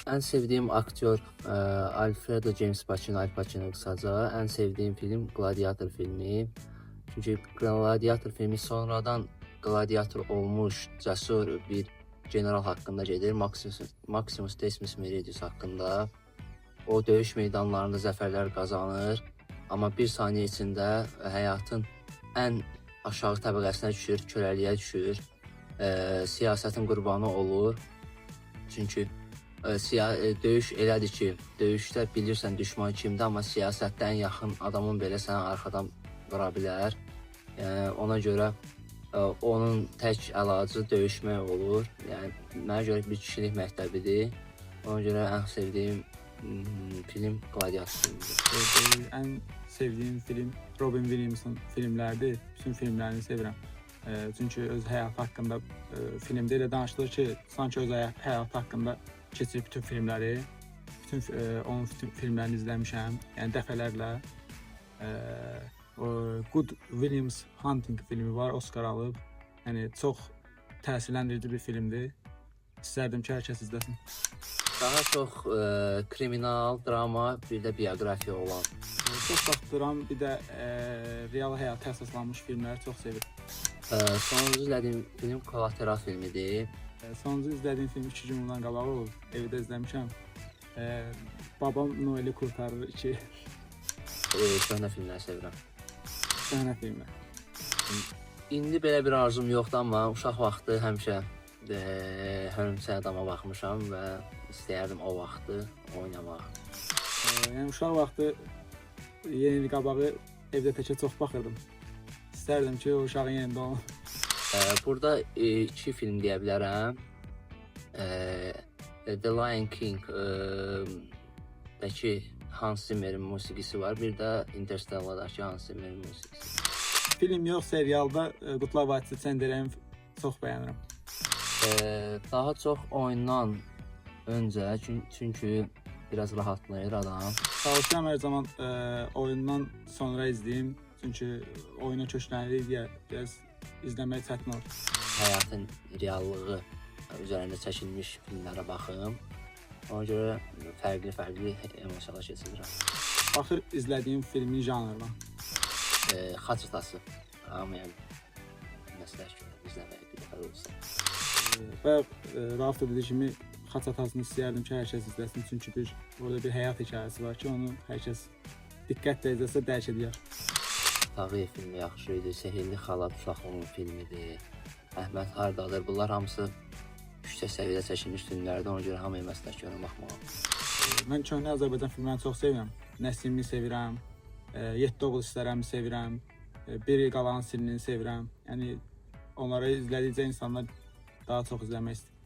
En sevdiğim aktör Alfredo James Pacino, Al Pacino kısaca. En sevdiğim film Gladiator filmi. Çünkü Gladiator filmi sonradan gladiator olmuş cesur bir general hakkında gelir. Maximus Decimus Meridius hakkında. O dövüş meydanlarında zəfərlər kazanır. Ama bir saniye içinde hayatın en aşağı təbəqəsinə düşür, köləliyə düşür. Siyasetin qurbanı olur. Çünkü döyüş elədir ki, döyüşdə bilirsən düşman kimdir, amma siyasətdə ən yaxın adamın belə sənə arxadan vura bilər. Ona görə onun tək əlacı döyüşmək olur. Yəni mənə görə bir kişilik məktəbidir. Ona görə ən sevdiyim film Gladiator filmidir. En sevdiğim film Robin Williams'ın filmlerdi. Bütün filmlerini sevirəm. Çünkü öz hayatı hakkında filmde elə danışılır ki, sanki öz hayatı hakkında keçir bütün filmleri. Onun filmlerini izlemişəm. Yani dəfələrlə. Good Williams Hunting filmi var, Oscar alıb. Yəni çox təsirləndirici bir filmdir. İstərdim ki, hər kəs izləsin. Daha çox kriminal, drama, bir də biografiya olan. Çox baxdıram, bir də real həyata əsaslanmış filmləri çox sevirəm. Sonuncu izlədiyim film Collateral filmidir. Sonuncu izlədiyim film 2 gün bundan qabağı olub. Evdə izləmişəm. Babam Noel'i Kurtarır 2. Köhnə filmləri sevirəm. Səhnə filmi. İndi belə bir arzum yoxdur, amma uşaq vaxtı həmişə Hörümçək adama baxmışam və istəyərdim o vaxtı oynamaq. Yəni uşaq vaxtı yeni il qabağı evdə təkə çox baxırdım. İstərdim ki, o uşağın yerində olum. Burada 2 film deyə bilərəm. The Lion King dəki Hans Zimmer'in musiqisi var, bir də Interstellar'dakı Hans Zimmer'in musiqisi. Film yox, serialda Qutlar Vadisi Çəndərəyimi çox bəyənirəm. Daha çox oyundan öncə, çünkü biraz rahatlayır adam. Çalışıram hər zaman oyundan sonra izləyim. Çünki oyuna köklənir deyə biraz izləmək çətin olur. Həyatın reallığı üzərində çəkilmiş filmlərə baxım. Ona görə fərqli emosiyalar keçirirəm. Baxır izlədiyim filmin janrına. Xaç atası. Hamıya məsləhət görürəm izləməyə bir dəfə olsa. Və Rauf da dediyi kimi Xaç atasını istəyərdim ki, hər kəs izləsin. Çünki orada bir həyat hekayəsi var ki, onu hər kəs diqqətlə izləsə dərk edər. Tağıyev filmi yaxşı idi, Sehirli Xalat uşaqlığının filmidir. Əhməd Hardadır. Bunlar hamısı yüksək səviyyədə çəkilmiş filmlərdir, ona görə hamıya məsləhət görürəm baxmağa. Mən köhnə Azərbaycan filmlərini çox sevirəm. Nəsimini sevirəm, 7 oğul istərəmi sevirəm, Bir il qalanın silini sevirəm. Yəni onları izlədikcə insanlar daha çox izləmək istəyir.